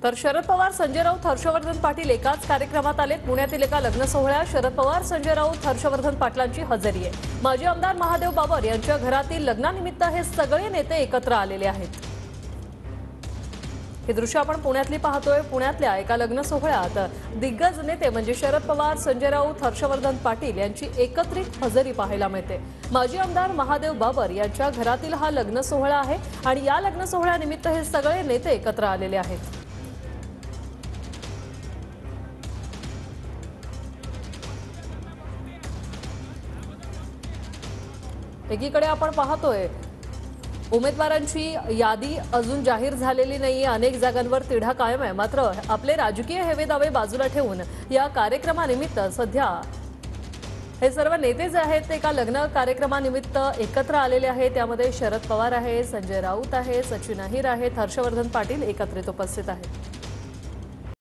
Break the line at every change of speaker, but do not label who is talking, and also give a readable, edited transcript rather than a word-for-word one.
तर शरद पवार, संजय राऊत, हर्षवर्धन पाटील एकाच कार्यक्रमात आलेत। पुण्यातील एका लग्न सोहळ्यात शरद पवार, संजय राऊत, हर्षवर्धन पाटलांची हजेरी आहे। माजी आमदार महादेव बाबर यांच्या घरातील लग्नानिमित्त हे सगळे नेते एकत्र आलेले आहेत। हे दृश्य आपण पुण्यातली पाहतोय। पुण्यातल्या एका लग्न सोहळ्यात दिग्गज नेते म्हणजे शरद पवार, संजय राऊत, हर्षवर्धन पाटील यांची एकत्रित हजेरी पाहायला मिळते। माजी आमदार महादेव बाबर यांच्या घरातील हा लग्न सोहळा आहे आणि या लग्न सोहळ्यानिमित्त हे सगळे नेते एकत्र आलेले आहेत। एकीकडे आपण पाहतोय उमेदवारांची यादी अजून जाहीर झालेली नाहीये। अनेक जागांवर तिढा कायम आहे। मात्र आपले राजकीय हेवेदावे बाजूला ठेवून या कार्यक्रमानिमित्त सध्या हे सर्व नेते जे आहेत ते एका लग्न कार्यक्रमानिमित्त एकत्र आलेले आहेत। त्यामध्ये शरद पवार आहे, संजय राऊत आहे, सचिन अहिर आहेत, हर्षवर्धन पाटील एकत्रित उपस्थित आहेत।